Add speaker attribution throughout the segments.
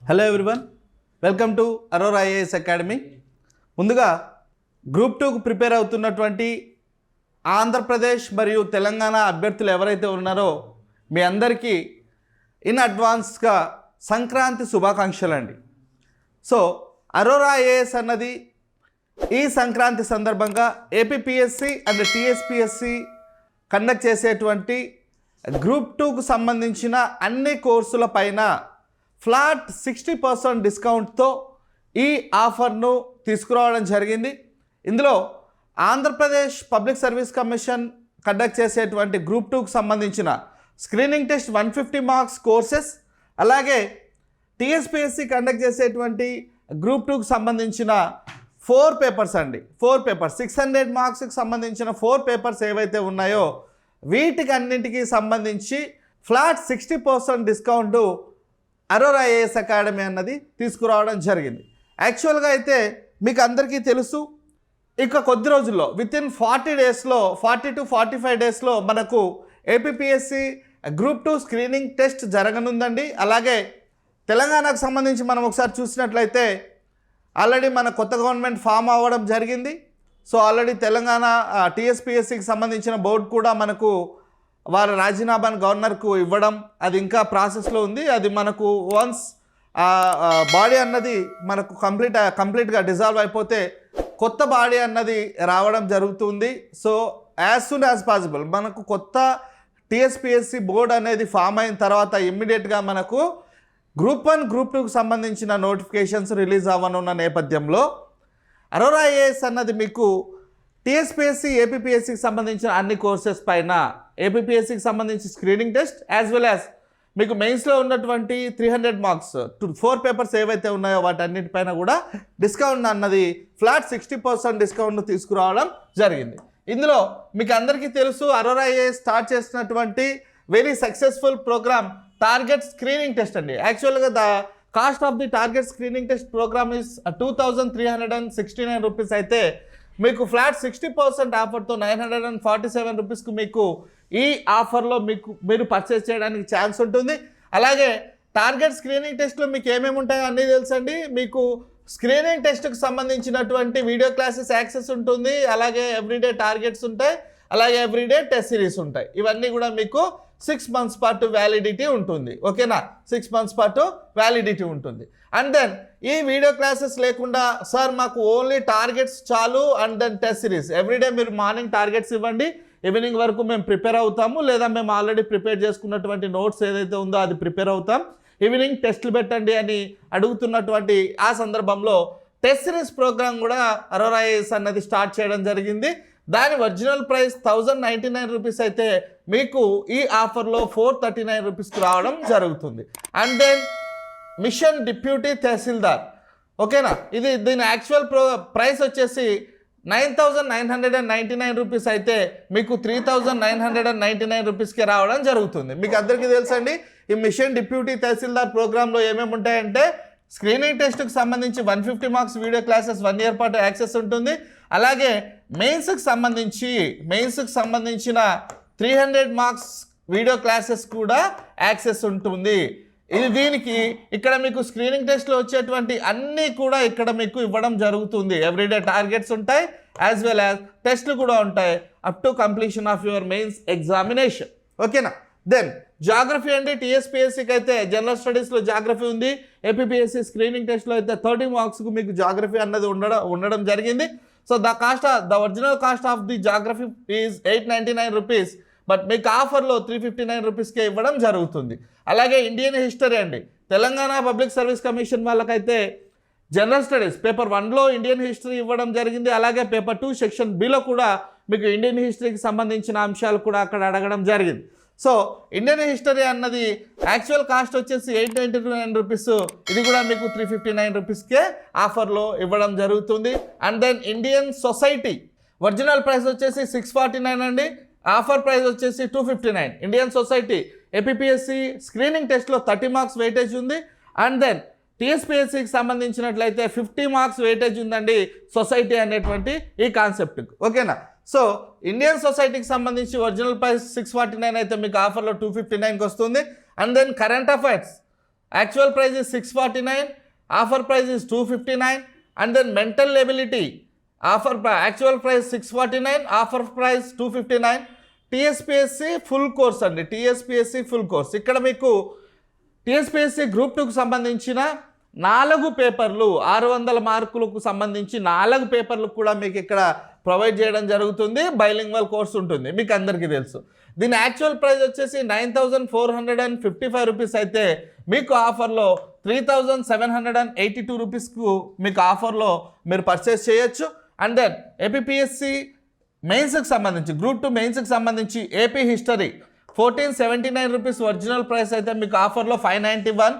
Speaker 1: Hello everyone, welcome to Aurora IAS academy. ముందుగా group 2కు prepare అవుతున్నటువంటి ఆంధ్రప్రదేశ్ మరియు తెలంగాణ అభ్యర్థులు ఎవరైతే ఉన్నారో మీ అందరికీ ఇన్ అడ్వాన్స్గా సంక్రాంతి శుభాకాంక్షలు అండి. సో అరోరా ఐఏఎస్ అన్నది ఈ సంక్రాంతి సందర్భంగా ఏపీపీఎస్సి అండ్ టీఎస్పీఎస్సి కండక్ట్ చేసేటువంటి గ్రూప్ 2కు సంబంధించిన అన్ని కోర్సుల పైన ఫ్లాట్ 60% డిస్కౌంట్తో ఈ ఆఫర్ను తీసుకురావడం జరిగింది. ఇందులో Andhra Pradesh public service commission conduct చేసేటువంటి గ్రూప్ 2కు సంబంధించిన స్క్రీనింగ్ టెస్ట్ 150 మార్క్స్ కోర్సెస్, అలాగే టీఎస్పీఎస్సి కండక్ట్ చేసేటువంటి గ్రూప్ 2కు సంబంధించిన 4 పేపర్స్ అండి. 4 పేపర్స్ 600 మార్క్స్కి సంబంధించిన 4 పేపర్స్ ఏవైతే ఉన్నాయో వీటికి అన్నింటికి సంబంధించి flat 60% discount Aurora IAS academy అన్నది తీసుకురావడం జరిగింది. యాక్చువల్గా అయితే మీకు అందరికీ తెలుసు, ఇక కొద్ది రోజుల్లో వితిన్ 40 డేస్లో 40 to 45 డేస్లో మనకు ఏపీపీఎస్సి గ్రూప్ 2 స్క్రీనింగ్ టెస్ట్ జరగనుందండి. అలాగే తెలంగాణకు సంబంధించి మనం ఒకసారి చూసినట్లయితే ఆల్రెడీ మన కొత్త గవర్నమెంట్ ఫామ్ అవ్వడం జరిగింది. సో ఆల్రెడీ తెలంగాణ టీఎస్పీఎస్సికి సంబంధించిన బోర్డు కూడా మనకు వారి రాజీనామాను గవర్నర్కు ఇవ్వడం అది ఇంకా ప్రాసెస్లో ఉంది. అది మనకు వన్స్ బాడీ అన్నది మనకు కంప్లీట్గా డిజాల్వ్ అయిపోతే కొత్త బాడీ అన్నది రావడం జరుగుతుంది. So as soon as possible మనకు కొత్త టీఎస్పీఎస్సి బోర్డు అనేది ఫామ్ అయిన తర్వాత ఇమ్మీడియట్గా మనకు గ్రూప్ 1 గ్రూప్ 2కు సంబంధించిన నోటిఫికేషన్స్ రిలీజ్ అవ్వనున్న నేపథ్యంలో అరోరా ఐఏఎస్ అన్నది మీకు టీఎస్పీఎస్సి ఏపీపీఎస్సికి సంబంధించిన అన్ని కోర్సెస్ పైన ఏపీపీఎస్సికి సంబంధించి screening test as well as మీకు మెయిన్స్లో ఉన్నటువంటి 300 మార్క్స్ 4 పేపర్స్ ఏవైతే ఉన్నాయో వాటన్నిటిపైన కూడా డిస్కౌంట్ అన్నది ఫ్లాట్ 60% డిస్కౌంట్ తీసుకురావడం జరిగింది. ఇందులో మీకు అందరికీ తెలుసు, అరోరా ఐఏఎస్ స్టార్ట్ చేసినటువంటి very successful program target screening test అండి. యాక్చువల్గా the cost of the target screening test program is 2369 rupees అయితే మీకు ఫ్లాట్ 60% ఆఫర్తో 947 రూపీస్కి మీకు ఈ ఆఫర్లో మీరు పర్చేస్ చేయడానికి ఛాన్స్ ఉంటుంది. అలాగే టార్గెట్ స్క్రీనింగ్ టెస్ట్లో మీకు ఏమేమి ఉంటాయో అన్నీ తెలుసండి. మీకు స్క్రీనింగ్ టెస్ట్కి సంబంధించినటువంటి వీడియో క్లాసెస్ యాక్సెస్ ఉంటుంది, అలాగే ఎవ్రీడే టార్గెట్స్ ఉంటాయి, అలాగే ఎవ్రీడే టెస్ట్ సిరీస్ ఉంటాయి. ఇవన్నీ కూడా మీకు 6 months పాటు వ్యాలిడిటీ ఉంటుంది. ఓకేనా, 6 months పాటు వ్యాలిడిటీ ఉంటుంది. అండ్ దెన్ ఈ వీడియో క్లాసెస్ లేకుండా సార్ మాకు ఓన్లీ టార్గెట్స్ చాలు and then test series everyday మీరు మార్నింగ్ టార్గెట్స్ ఇవ్వండి, ఈవినింగ్ వరకు మేము ప్రిపేర్ అవుతాము, లేదా మేము ఆల్రెడీ ప్రిపేర్ చేసుకున్నటువంటి నోట్స్ ఏదైతే ఉందో అది ప్రిపేర్ అవుతాం, ఈవినింగ్ టెస్ట్లు పెట్టండి అని అడుగుతున్నటువంటి ఆ సందర్భంలో టెస్ట్ సిరీస్ ప్రోగ్రామ్ కూడా అరోరా ఐఏఎస్ అన్నది స్టార్ట్ చేయడం జరిగింది. దాని ఒరిజినల్ ప్రైస్ 1099 రూపీస్ అయితే మీకు ఈ ఆఫర్లో 439 రూపీస్కి రావడం జరుగుతుంది. అండ్ దెన్ మిషన్ డిప్యూటీ తహసీల్దార్, ఓకేనా, దీని యాక్చువల్ ప్రైస్ వచ్చేసి 9999 రూపీస్ అయితే మీకు 3999 రూపీస్కి రావడం జరుగుతుంది. మీకు అందరికీ తెలుసండి, ఈ మిషన్ డిప్యూటీ తహసీల్దార్ ప్రోగ్రాంలో ఏమేమి ఉంటాయంటే స్క్రీనింగ్ టెస్ట్కి సంబంధించి 150 మార్క్స్ వీడియో క్లాసెస్ 1 year పాటు యాక్సెస్ ఉంటుంది. అలాగే మెయిన్స్కి సంబంధించిన 300 మార్క్స్ వీడియో క్లాసెస్ కూడా యాక్సెస్ ఉంటుంది. దీనికి ఇక్కడ మీకు స్క్రీనింగ్ టెస్ట్లో వచ్చేటువంటి అన్నీ కూడా ఇక్కడ మీకు ఇవ్వడం జరుగుతుంది. ఎవ్రీడే టార్గెట్స్ ఉంటాయి, యాజ్ వెల్ యాజ్ టెస్ట్లు కూడా ఉంటాయి up to completion of your mains examination. ఓకేనా. దెన్ జాగ్రఫీ అండి, టీఎస్పీఎస్సికి అయితే జనరల్ స్టడీస్లో జాగ్రఫీ ఉంది, ఏపీపీఎస్సి స్క్రీనింగ్ టెస్ట్లో అయితే 30 మార్క్స్కు మీకు జాగ్రఫీ అన్నది ఉండడం జరిగింది. So the original cost of the geography is 899 rupees, but మీకు ఆఫర్లో 359 రూపీస్కే ఇవ్వడం జరుగుతుంది. అలాగే ఇండియన్ హిస్టరీ అండి, తెలంగాణ పబ్లిక్ సర్వీస్ కమిషన్ వాళ్ళకైతే జనరల్ స్టడీస్ పేపర్ 1లో ఇండియన్ హిస్టరీ ఇవ్వడం జరిగింది. అలాగే పేపర్ 2 సెక్షన్ బిలో కూడా మీకు ఇండియన్ హిస్టరీకి సంబంధించిన అంశాలు కూడా అక్కడ అడగడం జరిగింది. సో ఇండియన్ హిస్టరీ అన్నది యాక్చువల్ కాస్ట్ వచ్చేసి 899 రూపీస్, ఇది కూడా మీకు 359 రూపీస్కే ఆఫర్లో ఇవ్వడం జరుగుతుంది. And then Indian society original price వచ్చేసి 649 అండి, ఆఫర్ ప్రైస్ వచ్చేసి 259. ఇండియన్ సొసైటీ ఏపీపీఎస్సి స్క్రీనింగ్ టెస్ట్లో 30 మార్క్స్ వెయిటేజ్ ఉంది. అండ్ దెన్ టీఎస్పీఎస్సికి సంబంధించినట్లయితే 50 మార్క్స్ వెయిటేజ్ ఉందండి సొసైటీ అనేటువంటి ఈ కాన్సెప్ట్కి. ఓకేనా. సో ఇండియన్ సొసైటీకి సంబంధించి ఒరిజినల్ ప్రైస్ 649 అయితే మీకు ఆఫర్లో 259కి వస్తుంది. And then current affairs actual price is 649, offer price is 259, and then mental ability actual price 649, offer price 259. TSPSC full course అండి, టీఎస్పీఎస్సీ ఫుల్ కోర్స్. ఇక్కడ మీకు టీఎస్పీఎస్సీ గ్రూప్ 2కు సంబంధించిన 4 పేపర్లు 600 మార్కులకు సంబంధించి 4 పేపర్లు కూడా మీకు ఇక్కడ ప్రొవైడ్ చేయడం జరుగుతుంది. బైలింగ్వల్ కోర్స్ ఉంటుంది, మీకు అందరికీ తెలుసు. దీని యాక్చువల్ ప్రైస్ వచ్చేసి 9,455 రూపీస్ అయితే మీకు ఆఫర్లో 3,782 రూపీస్కు మీకు ఆఫర్లో మీరు పర్చేస్ చేయొచ్చు. అండ్ దెన్ ఏపీపీఎస్సీ మెయిన్స్కి సంబంధించి గ్రూప్ 2 మెయిన్స్కి సంబంధించి AP history 1,479 rupees original price అయితే మీకు ఆఫర్లో 591.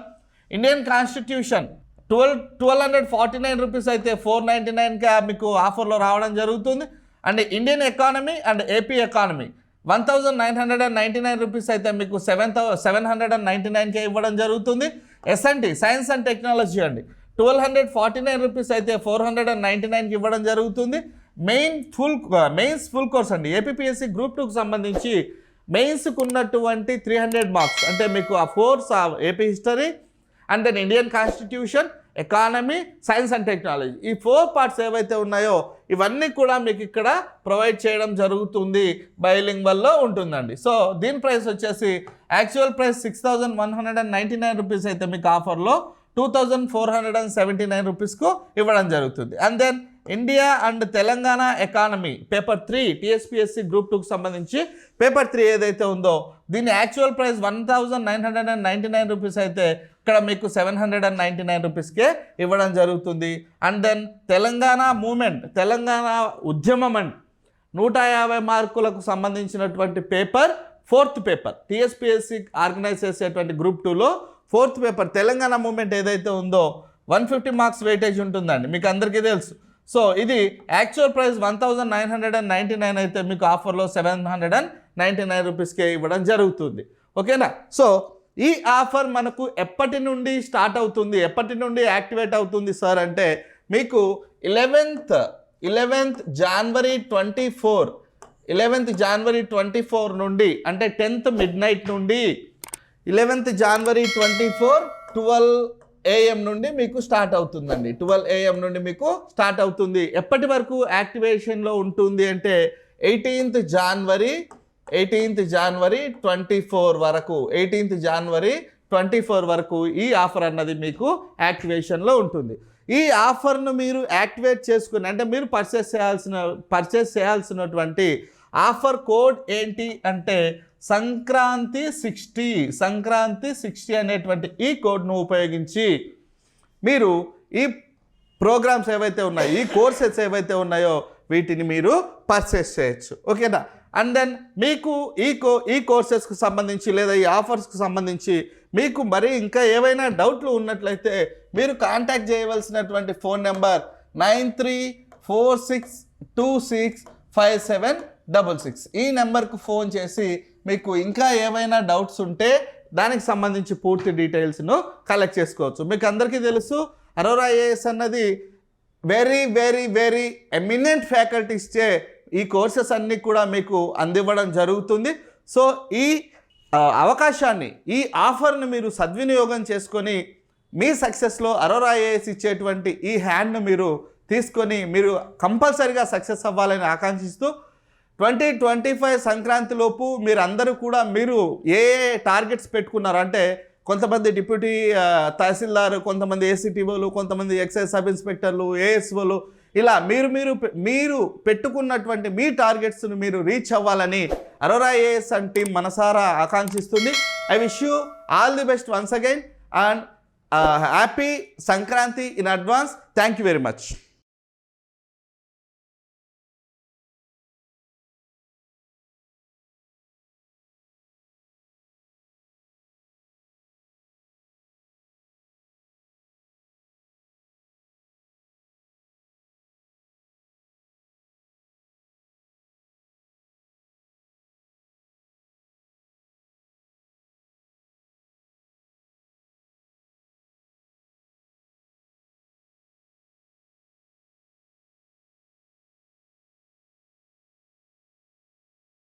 Speaker 1: ఇండియన్ కాన్స్టిట్యూషన్ 1,249 రూపీస్ అయితే 499గా మీకు ఆఫర్లో రావడం జరుగుతుంది. And Indian economy and AP economy 1,999 rupees అయితే మీకు 799కే ఇవ్వడం జరుగుతుంది. ఎస్ఎన్టీ సైన్స్ అండ్ టెక్నాలజీ అండి 1,249 రూపీస్ అయితే 499కి ఇవ్వడం జరుగుతుంది. మెయిన్స్ ఫుల్ కోర్స్ అండి ఏపీపీఎస్సీ గ్రూప్ 2కు సంబంధించి మెయిన్స్కి ఉన్నటువంటి 300 మార్క్స్ అంటే మీకు ఆ course AP history and then Indian constitution, economy, science and technology, ఈ 4 పార్ట్స్ ఏవైతే ఉన్నాయో ఇవన్నీ కూడా మీకు ఇక్కడ ప్రొవైడ్ చేయడం జరుగుతుంది. బైలింగ్వల్లో ఉంటుందండి. సో దీని ప్రైస్ వచ్చేసి యాక్చువల్ ప్రైస్ 6,199 రూపీస్ అయితే మీకు ఆఫర్లో 2,479 రూపీస్కు ఇవ్వడం జరుగుతుంది. And then India and Telangana economy paper 3 TSPSC group 2కు సంబంధించి పేపర్ 3 ఏదైతే ఉందో దీని యాక్చువల్ ప్రైస్ 1,999 రూపీస్ అయితే ఇక్కడ మీకు 799 రూపీస్కే ఇవ్వడం జరుగుతుంది. And then Telangana movement, Telangana ఉద్యమం అండ్ 150 మార్కులకు సంబంధించినటువంటి paper 4th paper TSPSC organise చేసేటువంటి గ్రూప్ 2లో 4th పేపర్ తెలంగాణ మూమెంట్ ఏదైతే ఉందో 150 మార్క్స్ వెయిటేజ్ ఉంటుందండి, మీకు అందరికీ తెలుసు. సో ఇది యాక్చువల్ ప్రైస్ 1,999 అయితే మీకు ఆఫర్లో 799 రూపీస్కే ఇవ్వడం జరుగుతుంది. ఓకేనా? సో ఈ ఆఫర్ మనకు ఎప్పటి నుండి స్టార్ట్ అవుతుంది, ఎప్పటి నుండి యాక్టివేట్ అవుతుంది సార్ అంటే మీకు 11th జనవరి 24 నుండి అంటే 10th midnight నుండి 11th జనవరి 24 12 AM నుండి మీకు స్టార్ట్ అవుతుందండి. 12 AM నుండి మీకు స్టార్ట్ అవుతుంది. ఎప్పటి వరకు యాక్టివేషన్లో ఉంటుంది అంటే 18th జనవరి 24 వరకు 18th జనవరి 24 వరకు ఈ ఆఫర్ అన్నది మీకు యాక్టివేషన్లో ఉంటుంది. ఈ ఆఫర్ను మీరు యాక్టివేట్ చేసుకుని అంటే మీరు పర్చేస్ చేయాల్సినటువంటి ఆఫర్ కోడ్ ఏంటి అంటే సంక్రాంతి 60 అనేటువంటి ఈ కోడ్ను ఉపయోగించి మీరు ఈ ప్రోగ్రామ్స్ ఏవైతే ఉన్నాయో ఈ కోర్సెస్ ఏవైతే ఉన్నాయో వీటిని మీరు పర్చేస్ చేయొచ్చు. ఓకేనా? అండ్ దెన్ మీకు ఈ కోర్సెస్కి సంబంధించి లేదా ఈ ఆఫర్స్కి సంబంధించి మీకు మరి ఇంకా ఏవైనా డౌట్లు ఉన్నట్లయితే మీరు కాంటాక్ట్ చేయవలసినటువంటి ఫోన్ నెంబర్ 9346265766. ఈ నెంబర్కు ఫోన్ చేసి మీకు ఇంకా ఏవైనా డౌట్స్ ఉంటే దానికి సంబంధించి పూర్తి డీటెయిల్స్ను కలెక్ట్ చేసుకోవచ్చు. మీకు అందరికీ తెలుసు అరోరా ఐఏఎస్ అన్నది వెరీ వెరీ వెరీ ఎమినెంట్ ఫ్యాకల్టీస్చే ఈ కోర్సెస్ అన్నీ కూడా మీకు అందివ్వడం జరుగుతుంది. సో ఈ అవకాశాన్ని ఈ ఆఫర్ను మీరు సద్వినియోగం చేసుకొని మీ సక్సెస్లో అరోరా ఐఏఎస్ ఇచ్చేటువంటి ఈ హ్యాండ్ను మీరు తీసుకొని మీరు కంపల్సరీగా సక్సెస్ అవ్వాలని ఆకాంక్షిస్తూ 2025 సంక్రాంతిలోపు మీరు అందరూ కూడా మీరు ఏ టార్గెట్స్ పెట్టుకున్నారు అంటే కొంతమంది డిప్యూటీ తహసీల్దార్, కొంతమంది ఏసీటీఓలు, కొంతమంది ఎక్సైజ్ సబ్ ఇన్స్పెక్టర్లు, ఏఎస్ఓలు, ఇలా మీరు పెట్టుకున్నటువంటి మీ టార్గెట్స్ను మీరు రీచ్ అవ్వాలని అరోరా ఐఏఎస్ అండ్ టీం మనసారా ఆకాంక్షిస్తుంది. I wish you all the best once again and happy Sankranti in advance. Thank you very much.